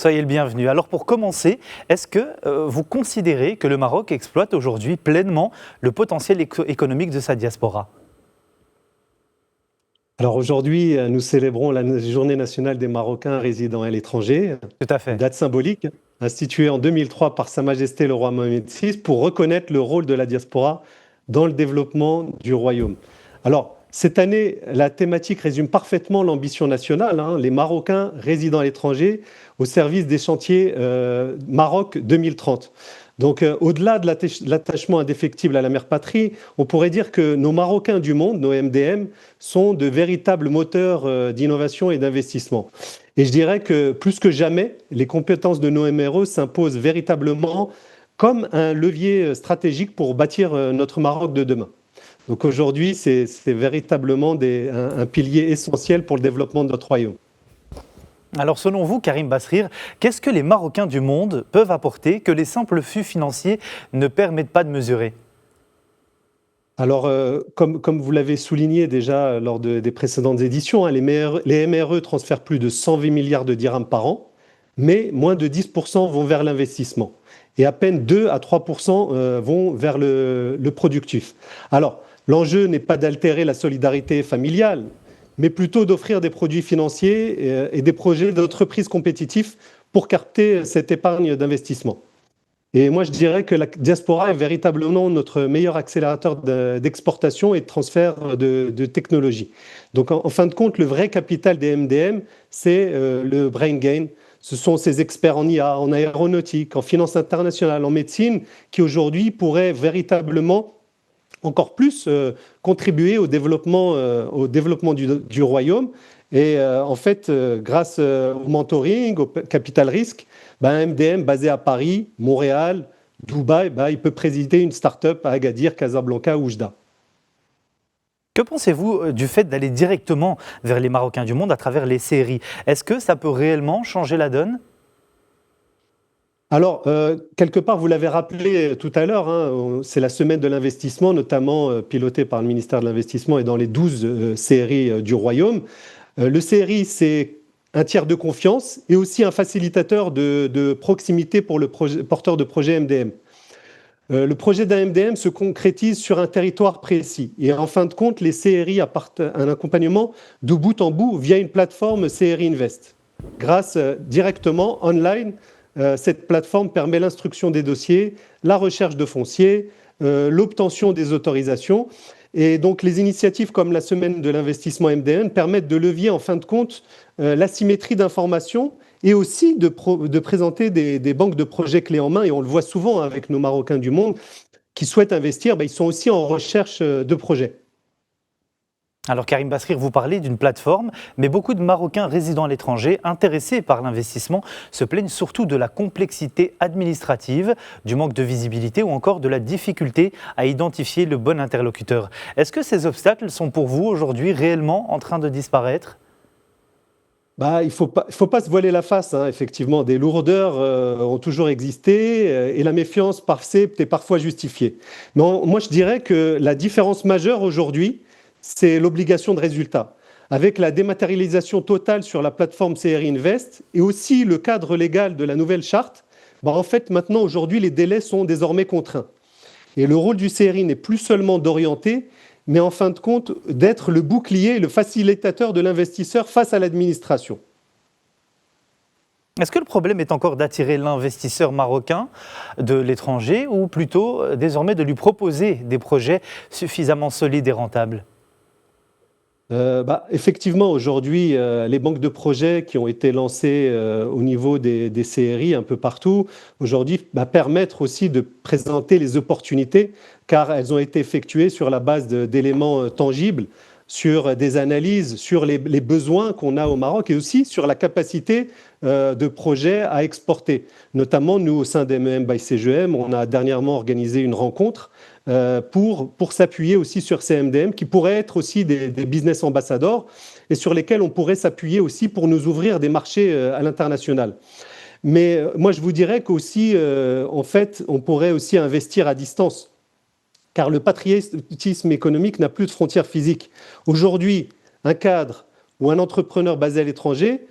Soyez le bienvenu. Alors pour commencer, est-ce que vous considérez que le Maroc exploite aujourd'hui pleinement le potentiel économique de sa diaspora ? Alors aujourd'hui, nous célébrons la Journée nationale des Marocains résidant à l'étranger, Tout à une fait. date symbolique instituée en 2003 par Sa Majesté le roi Mohamed VI pour reconnaître le rôle de la diaspora dans le développement du royaume. Alors, cette année, la thématique résume parfaitement l'ambition nationale, les Marocains résidant à l'étranger au service des chantiers Maroc 2030. Donc, au-delà de l'attachement indéfectible à la mère patrie, on pourrait dire que nos Marocains du monde, nos MDM, sont de véritables moteurs d'innovation et d'investissement. Et je dirais que plus que jamais, les compétences de nos MRE s'imposent véritablement comme un levier stratégique pour bâtir notre Maroc de demain. Donc aujourd'hui, c'est véritablement un pilier essentiel pour le développement de notre royaume. Alors selon vous, Karim Basrir, qu'est-ce que les Marocains du monde peuvent apporter que les simples flux financiers ne permettent pas de mesurer ? Alors, comme vous l'avez souligné déjà lors des précédentes éditions, les MRE transfèrent plus de 120 milliards de dirhams par an, mais moins de 10% vont vers l'investissement. Et à peine 2 à 3% vont vers le productif. Alors, l'enjeu n'est pas d'altérer la solidarité familiale, mais plutôt d'offrir des produits financiers et des projets d'entreprise compétitifs pour capter cette épargne d'investissement. Et moi, je dirais que la diaspora est véritablement notre meilleur accélérateur d'exportation et de transfert de technologie. Donc, en fin de compte, le vrai capital des MDM, c'est le brain gain. Ce sont ces experts en IA, en aéronautique, en finance internationale, en médecine, qui aujourd'hui pourraient véritablement encore plus contribuer au développement du royaume. Et en fait, grâce au mentoring, au capital risque, un MDM basé à Paris, Montréal, Dubaï, il peut présider une start-up à Agadir, Casablanca ou Oujda. Que pensez-vous du fait d'aller directement vers les Marocains du monde à travers les CRI ? Est-ce que ça peut réellement changer la donne ? Alors, quelque part, vous l'avez rappelé tout à l'heure, c'est la semaine de l'investissement, notamment pilotée par le ministère de l'Investissement et dans les 12 CRI du Royaume. Le CRI, c'est un tiers de confiance et aussi un facilitateur de proximité pour le porteur de projet MDM. Le projet d'un MDM se concrétise sur un territoire précis. Et en fin de compte, les CRI apportent un accompagnement de bout en bout via une plateforme CRI Invest. Grâce directement, online, cette plateforme permet l'instruction des dossiers, la recherche de foncier, l'obtention des autorisations. Et donc, les initiatives comme la semaine de l'investissement MDN permettent de levier, en fin de compte, l'asymétrie d'informations et aussi de présenter des banques de projets clés en main. Et on le voit souvent avec nos Marocains du monde qui souhaitent investir, ils sont aussi en recherche de projets. Alors Karim Basrir, vous parlez d'une plateforme, mais beaucoup de Marocains résidant à l'étranger, intéressés par l'investissement, se plaignent surtout de la complexité administrative, du manque de visibilité ou encore de la difficulté à identifier le bon interlocuteur. Est-ce que ces obstacles sont pour vous aujourd'hui réellement en train de disparaître ? Il faut pas se voiler la face, effectivement. Des lourdeurs ont toujours existé et la méfiance est parfois justifiée. Mais moi, je dirais que la différence majeure aujourd'hui, c'est l'obligation de résultat. Avec la dématérialisation totale sur la plateforme CRI Invest et aussi le cadre légal de la nouvelle charte, en fait, maintenant, aujourd'hui, les délais sont désormais contraints. Et le rôle du CRI n'est plus seulement d'orienter, mais en fin de compte, d'être le bouclier, le facilitateur de l'investisseur face à l'administration. Est-ce que le problème est encore d'attirer l'investisseur marocain de l'étranger ou plutôt désormais de lui proposer des projets suffisamment solides et rentables ? Effectivement, aujourd'hui, les banques de projets qui ont été lancées au niveau des CRI un peu partout, aujourd'hui, permettent aussi de présenter les opportunités, car elles ont été effectuées sur la base d'éléments tangibles, sur des analyses, sur les besoins qu'on a au Maroc et aussi sur la capacité de projets à exporter. Notamment, nous, au sein d'MEM by CGM, on a dernièrement organisé une rencontre pour s'appuyer aussi sur ces MDM qui pourraient être aussi des business ambassadors et sur lesquels on pourrait s'appuyer aussi pour nous ouvrir des marchés à l'international. Mais moi, je vous dirais qu'aussi, en fait, on pourrait aussi investir à distance, car le patriotisme économique n'a plus de frontières physiques. Aujourd'hui, un cadre ou un entrepreneur basé à l'étranger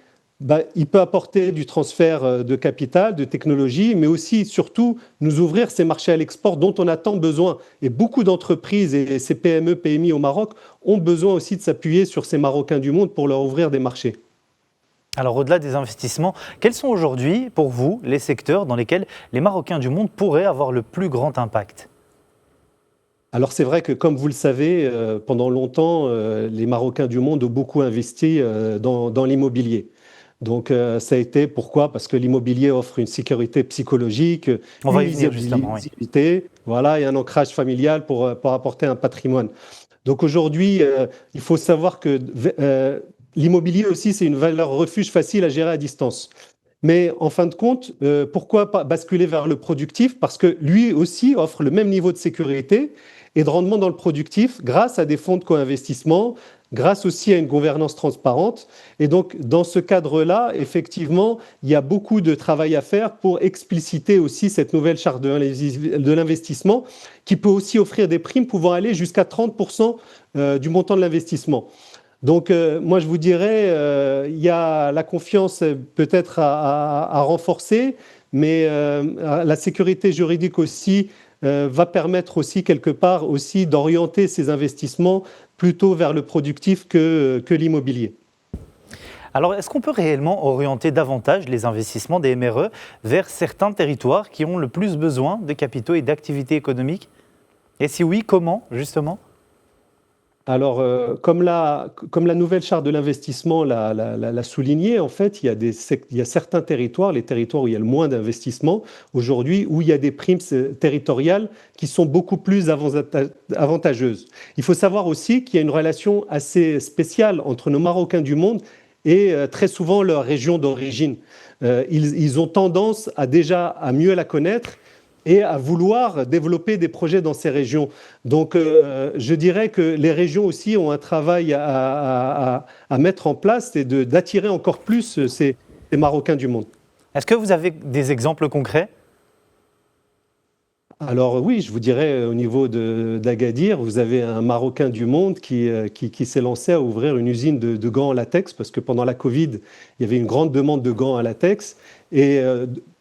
Il peut apporter du transfert de capital, de technologie, mais aussi, surtout, nous ouvrir ces marchés à l'export dont on a tant besoin. Et beaucoup d'entreprises et ces PME, PMI au Maroc ont besoin aussi de s'appuyer sur ces Marocains du monde pour leur ouvrir des marchés. Alors au-delà des investissements, quels sont aujourd'hui, pour vous, les secteurs dans lesquels les Marocains du monde pourraient avoir le plus grand impact ? Alors c'est vrai que, comme vous le savez, pendant longtemps, les Marocains du monde ont beaucoup investi dans l'immobilier. Donc ça a été pourquoi? Parce que l'immobilier offre une sécurité psychologique, On une va y venir justement, oui. visibilité, voilà, et un ancrage familial pour apporter un patrimoine. Donc aujourd'hui, il faut savoir que l'immobilier aussi, c'est une valeur refuge facile à gérer à distance. Mais en fin de compte, pourquoi pas basculer vers le productif? Parce que lui aussi offre le même niveau de sécurité et de rendement dans le productif grâce à des fonds de co-investissement, grâce aussi à une gouvernance transparente. Et donc, dans ce cadre-là, effectivement, il y a beaucoup de travail à faire pour expliciter aussi cette nouvelle charte de l'investissement qui peut aussi offrir des primes pouvant aller jusqu'à 30% du montant de l'investissement. Donc, moi, je vous dirais, il y a la confiance peut-être à renforcer, mais la sécurité juridique aussi va permettre aussi quelque part aussi d'orienter ces investissements plutôt vers le productif que l'immobilier. Alors est-ce qu'on peut réellement orienter davantage les investissements des MRE vers certains territoires qui ont le plus besoin de capitaux et d'activités économiques? Et si oui, comment justement? Alors, comme la nouvelle charte de l'investissement l'a souligné, en fait, il y a certains territoires, les territoires où il y a le moins d'investissement aujourd'hui, où il y a des primes territoriales qui sont beaucoup plus avantageuses. Il faut savoir aussi qu'il y a une relation assez spéciale entre nos Marocains du monde et très souvent leur région d'origine. Ils ont tendance à mieux la connaître et à vouloir développer des projets dans ces régions. Donc, je dirais que les régions aussi ont un travail à mettre en place et d'attirer encore plus ces Marocains du monde. Est-ce que vous avez des exemples concrets? Alors oui, je vous dirais, au niveau d'Agadir, vous avez un Marocain du monde qui s'est lancé à ouvrir une usine de gants en latex, parce que pendant la Covid, il y avait une grande demande de gants à latex. Et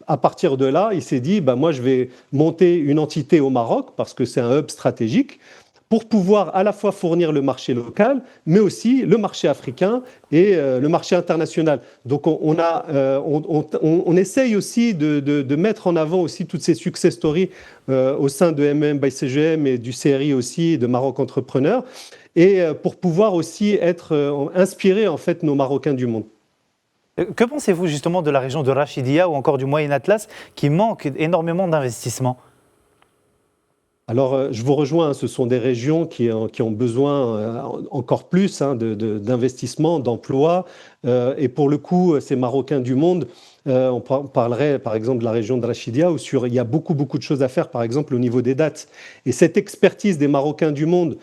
à partir de là, il s'est dit, moi je vais monter une entité au Maroc, parce que c'est un hub stratégique, pour pouvoir à la fois fournir le marché local, mais aussi le marché africain et le marché international. Donc on essaye aussi de mettre en avant aussi toutes ces success stories au sein de MM by CGM et du CRI aussi, de Maroc Entrepreneur, et pour pouvoir aussi inspirer en fait nos Marocains du monde. Que pensez-vous justement de la région de Rachidia ou encore du Moyen Atlas qui manque énormément d'investissements? Alors, je vous rejoins, ce sont des régions qui ont besoin encore plus d'investissement, d'emplois. Et pour le coup, ces Marocains du monde, on parlerait par exemple de la région de Rachidia, où il y a beaucoup de choses à faire, par exemple au niveau des dates. Et cette expertise des Marocains du monde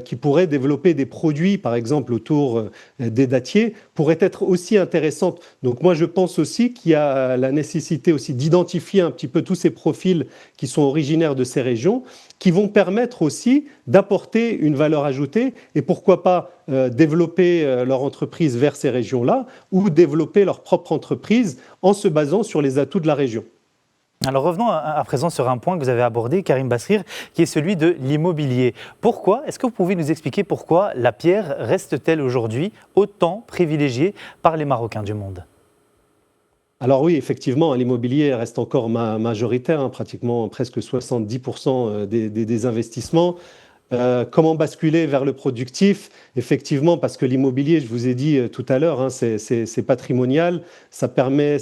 qui pourraient développer des produits, par exemple autour des datiers, pourrait être aussi intéressante. Donc moi, je pense aussi qu'il y a la nécessité aussi d'identifier un petit peu tous ces profils qui sont originaires de ces régions, qui vont permettre aussi d'apporter une valeur ajoutée et pourquoi pas développer leur entreprise vers ces régions-là ou développer leur propre entreprise en se basant sur les atouts de la région. Alors revenons à présent sur un point que vous avez abordé, Karim Basrir, qui est celui de l'immobilier. Est-ce que vous pouvez nous expliquer pourquoi la pierre reste-t-elle aujourd'hui autant privilégiée par les Marocains du monde ? Alors oui, effectivement, l'immobilier reste encore majoritaire, pratiquement presque 70% des investissements. Comment basculer vers le productif? Effectivement, parce que l'immobilier, je vous ai dit tout à l'heure, c'est patrimonial, ça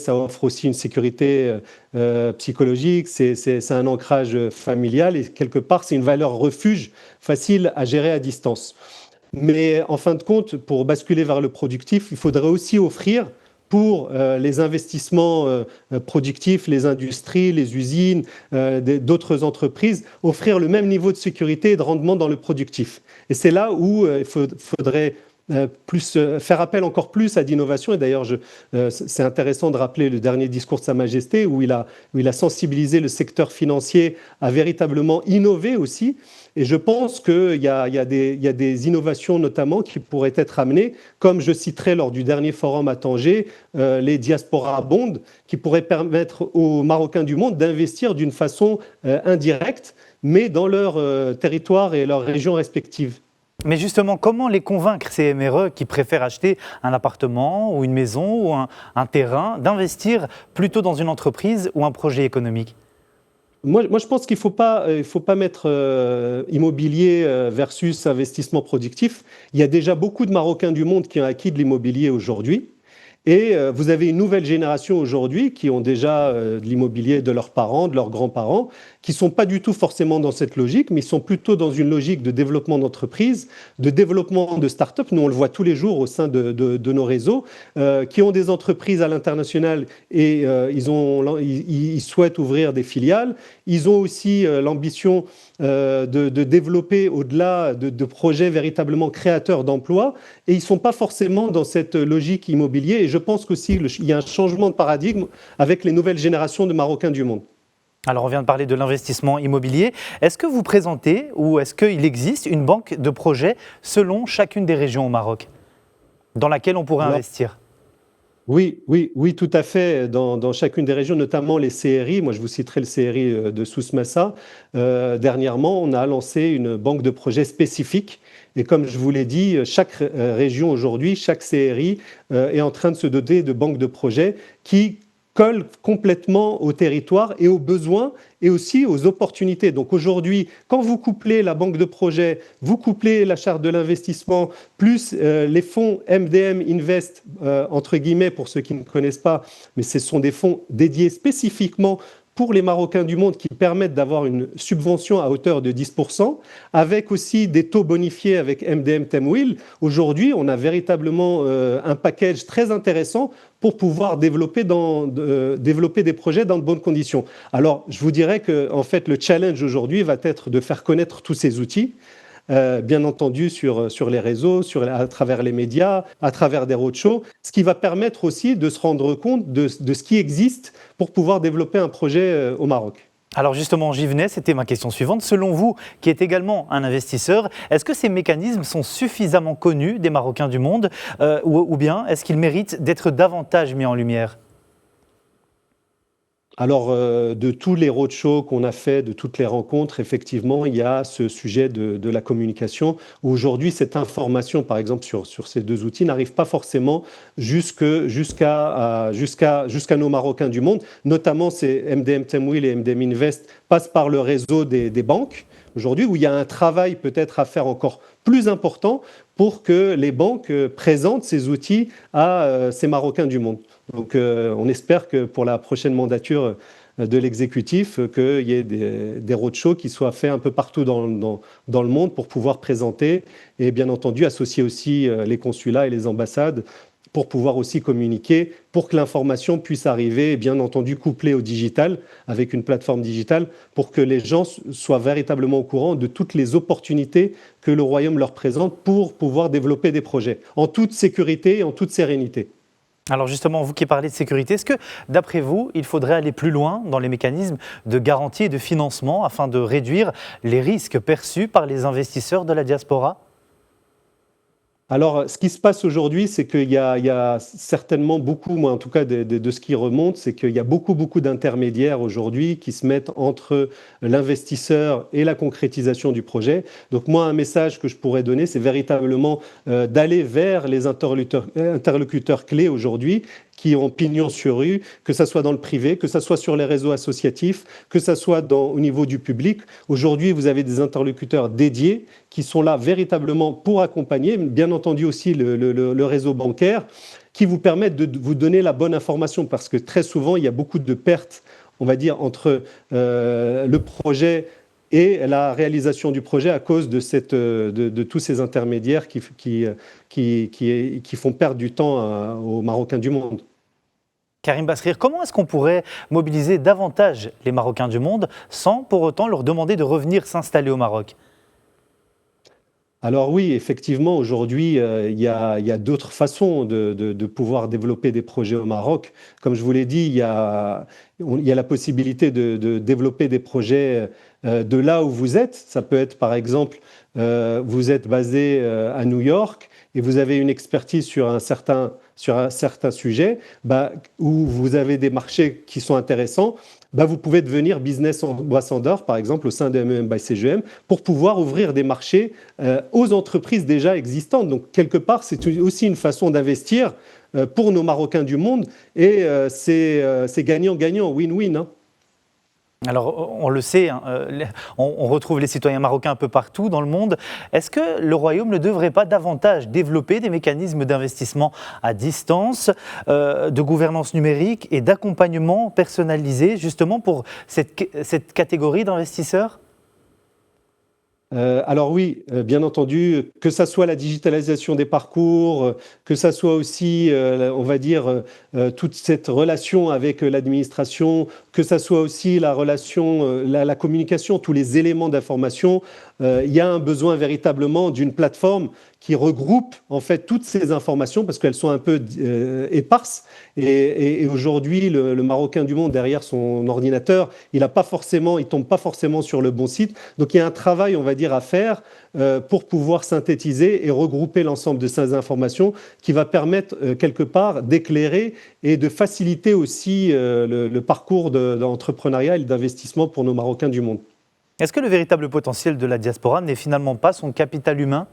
offre aussi une sécurité psychologique, c'est un ancrage familial et quelque part, c'est une valeur refuge facile à gérer à distance. Mais en fin de compte, pour basculer vers le productif, il faudrait aussi offrir pour les investissements productifs, les industries, les usines, d'autres entreprises, offrir le même niveau de sécurité et de rendement dans le productif. Et c'est là où il faudrait faire appel encore plus à d'innovation. Et d'ailleurs, c'est intéressant de rappeler le dernier discours de Sa Majesté où il a sensibilisé le secteur financier à véritablement innover aussi. Et je pense qu'il y a des innovations notamment qui pourraient être amenées, comme je citerai lors du dernier forum à Tanger, les Diaspora Bonds, qui pourraient permettre aux Marocains du monde d'investir d'une façon indirecte, mais dans leur territoire et leurs régions respectives. Mais justement, comment les convaincre, ces MRE qui préfèrent acheter un appartement ou une maison ou un terrain, d'investir plutôt dans une entreprise ou un projet économique ? Moi, je pense qu'il ne faut pas mettre immobilier versus investissement productif. Il y a déjà beaucoup de Marocains du monde qui ont acquis de l'immobilier aujourd'hui. Et vous avez une nouvelle génération aujourd'hui qui ont déjà de l'immobilier de leurs parents, de leurs grands-parents, qui ne sont pas du tout forcément dans cette logique, mais ils sont plutôt dans une logique de développement d'entreprise, de développement de start-up. Nous, on le voit tous les jours au sein de nos réseaux, qui ont des entreprises à l'international et ils souhaitent ouvrir des filiales. Ils ont aussi l'ambition de développer au-delà de projets véritablement créateurs d'emplois et ils ne sont pas forcément dans cette logique immobilière. Et je pense qu'aussi il y a un changement de paradigme avec les nouvelles générations de Marocains du monde. Alors on vient de parler de l'investissement immobilier. Est-ce que vous présentez ou est-ce qu'il existe une banque de projets selon chacune des régions au Maroc dans laquelle on pourrait investir ? Oui, tout à fait. Dans chacune des régions, notamment les CRI. Moi, je vous citerai le CRI de Souss-Massa. Dernièrement, on a lancé une banque de projets spécifique. Et comme je vous l'ai dit, chaque région aujourd'hui, chaque CRI est en train de se doter de banques de projets qui collent complètement au territoire et aux besoins et aussi aux opportunités. Donc aujourd'hui, quand vous couplez la banque de projet, vous couplez la charte de l'investissement, plus les fonds MDM Invest, entre guillemets, pour ceux qui ne connaissent pas, mais ce sont des fonds dédiés spécifiquement pour les Marocains du monde qui permettent d'avoir une subvention à hauteur de 10%, avec aussi des taux bonifiés avec MDM Temwil. Aujourd'hui, on a véritablement un package très intéressant pour pouvoir développer des projets dans de bonnes conditions. Alors, je vous dirais que en fait, le challenge aujourd'hui va être de faire connaître tous ces outils, bien entendu sur les réseaux, à travers les médias, à travers des roadshows, ce qui va permettre aussi de se rendre compte de ce qui existe pour pouvoir développer un projet au Maroc. Alors justement, j'y venais, c'était ma question suivante. Selon vous, qui êtes également un investisseur, est-ce que ces mécanismes sont suffisamment connus des Marocains du monde ou bien est-ce qu'ils méritent d'être davantage mis en lumière ? Alors, de tous les roadshows qu'on a fait, de toutes les rencontres, effectivement, il y a ce sujet de la communication. Aujourd'hui, cette information, par exemple, sur ces deux outils, n'arrive pas forcément jusqu'à nos Marocains du monde. Notamment, ces MDM Temwil et MDM Invest passent par le réseau des banques aujourd'hui, où il y a un travail peut-être à faire encore plus important pour que les banques présentent ces outils à ces Marocains du monde. Donc on espère que pour la prochaine mandature de l'exécutif, qu'il y ait des roadshows qui soient faits un peu partout dans le monde pour pouvoir présenter et bien entendu associer aussi les consulats et les ambassades pour pouvoir aussi communiquer, pour que l'information puisse arriver, et bien entendu couplée au digital, avec une plateforme digitale, pour que les gens soient véritablement au courant de toutes les opportunités que le Royaume leur présente pour pouvoir développer des projets, en toute sécurité et en toute sérénité. Alors justement, vous qui parlez de sécurité, est-ce que, d'après vous, il faudrait aller plus loin dans les mécanismes de garantie et de financement afin de réduire les risques perçus par les investisseurs de la diaspora ? Alors, ce qui se passe aujourd'hui, c'est qu'il y a certainement beaucoup, moi en tout cas de ce qui remonte, c'est qu'il y a beaucoup d'intermédiaires aujourd'hui qui se mettent entre l'investisseur et la concrétisation du projet. Donc moi, un message que je pourrais donner, c'est véritablement d'aller vers les interlocuteurs clés aujourd'hui, qui ont pignon sur rue, que ce soit dans le privé, que ce soit sur les réseaux associatifs, que ce soit au niveau du public. Aujourd'hui, vous avez des interlocuteurs dédiés qui sont là véritablement pour accompagner, bien entendu aussi le réseau bancaire, qui vous permettent de vous donner la bonne information, parce que très souvent, il y a beaucoup de pertes, on va dire, entre le projet et la réalisation du projet à cause de tous ces intermédiaires qui font perdre du temps aux Marocains du monde. Karim Basrir, comment est-ce qu'on pourrait mobiliser davantage les Marocains du monde sans pour autant leur demander de revenir s'installer au Maroc ? Alors oui, effectivement, aujourd'hui, il y a d'autres façons de pouvoir développer des projets au Maroc. Comme je vous l'ai dit, il y a la possibilité de développer des projets de là où vous êtes. Ça peut être, par exemple, vous êtes basé à New York et vous avez une expertise sur un certain sujet, bah, où vous avez des marchés qui sont intéressants. Bah, vous pouvez devenir business ambassador, par exemple, au sein de MEM by CGEM, pour pouvoir ouvrir des marchés aux entreprises déjà existantes. Donc, quelque part, c'est aussi une façon d'investir pour nos Marocains du monde et c'est gagnant-gagnant, win-win, hein. Alors, on le sait, hein, on retrouve les citoyens marocains un peu partout dans le monde. Est-ce que le Royaume ne devrait pas davantage développer des mécanismes d'investissement à distance, de gouvernance numérique et d'accompagnement personnalisé, justement pour cette catégorie d'investisseurs ? Alors oui, bien entendu, que ça soit la digitalisation des parcours, que ça soit aussi, on va dire, toute cette relation avec l'administration, que ça soit aussi la relation, la communication, tous les éléments d'information, il y a un besoin véritablement d'une plateforme qui regroupe en fait toutes ces informations parce qu'elles sont un peu éparses. Et aujourd'hui, le Marocain du monde derrière son ordinateur, il tombe pas forcément sur le bon site. Donc il y a un travail, on va dire, à faire pour pouvoir synthétiser et regrouper l'ensemble de ces informations qui va permettre quelque part d'éclairer et de faciliter aussi le parcours d'entrepreneuriat et d'investissement pour nos Marocains du monde. Est-ce que le véritable potentiel de la diaspora n'est finalement pas son capital humain ?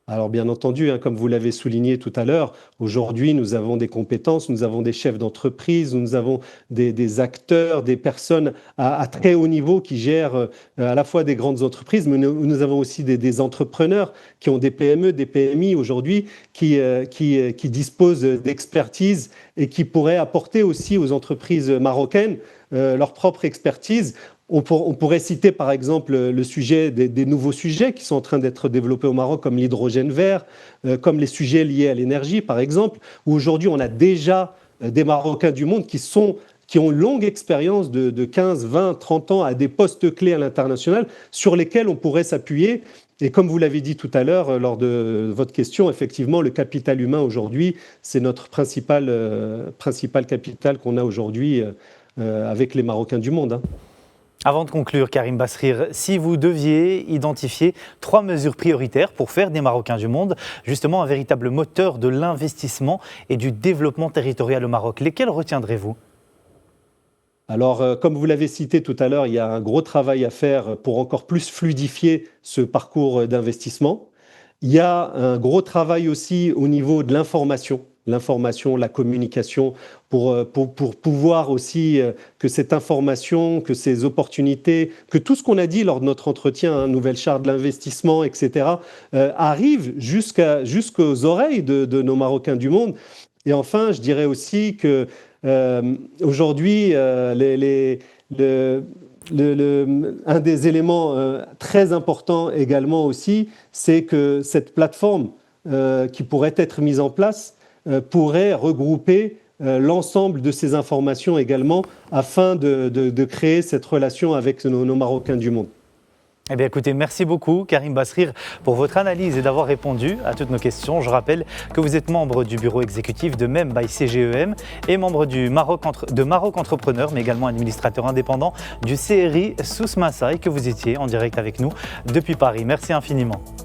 Alors bien entendu, hein, comme vous l'avez souligné tout à l'heure, aujourd'hui nous avons des compétences, nous avons des chefs d'entreprise, nous avons des acteurs, des personnes à très haut niveau qui gèrent à la fois des grandes entreprises, mais nous avons aussi des entrepreneurs qui ont des PME, des PMI aujourd'hui, qui disposent d'expertise et qui pourraient apporter aussi aux entreprises marocaines leur propre expertise. On pourrait citer par exemple le sujet des nouveaux sujets qui sont en train d'être développés au Maroc, comme l'hydrogène vert, comme les sujets liés à l'énergie par exemple, où aujourd'hui on a déjà des Marocains du monde qui ont une longue expérience de 15, 20, 30 ans à des postes clés à l'international sur lesquels on pourrait s'appuyer. Et comme vous l'avez dit tout à l'heure lors de votre question, effectivement, le capital humain aujourd'hui, c'est notre principal capital qu'on a aujourd'hui avec les Marocains du monde, hein. Avant de conclure, Karim Basrir, si vous deviez identifier 3 mesures prioritaires pour faire des Marocains du monde justement un véritable moteur de l'investissement et du développement territorial au Maroc, lesquelles retiendrez-vous ? Alors, comme vous l'avez cité tout à l'heure, il y a un gros travail à faire pour encore plus fluidifier ce parcours d'investissement. Il y a un gros travail aussi au niveau de l'information, la communication, pour pouvoir aussi que cette information, que ces opportunités, que tout ce qu'on a dit lors de notre entretien, hein, nouvelle charte de l'investissement, etc., arrive jusqu'aux oreilles de nos Marocains du monde. Et enfin, je dirais aussi que aujourd'hui, un des éléments très importants également aussi, c'est que cette plateforme qui pourrait être mise en place pourrait regrouper l'ensemble de ces informations également afin de créer cette relation avec nos Marocains du monde. Eh bien écoutez, merci beaucoup Karim Basrir pour votre analyse et d'avoir répondu à toutes nos questions. Je rappelle que vous êtes membre du bureau exécutif de MEM by CGEM et membre de Maroc Entrepreneur, mais également administrateur indépendant du CRI Souss Massa et que vous étiez en direct avec nous depuis Paris. Merci infiniment.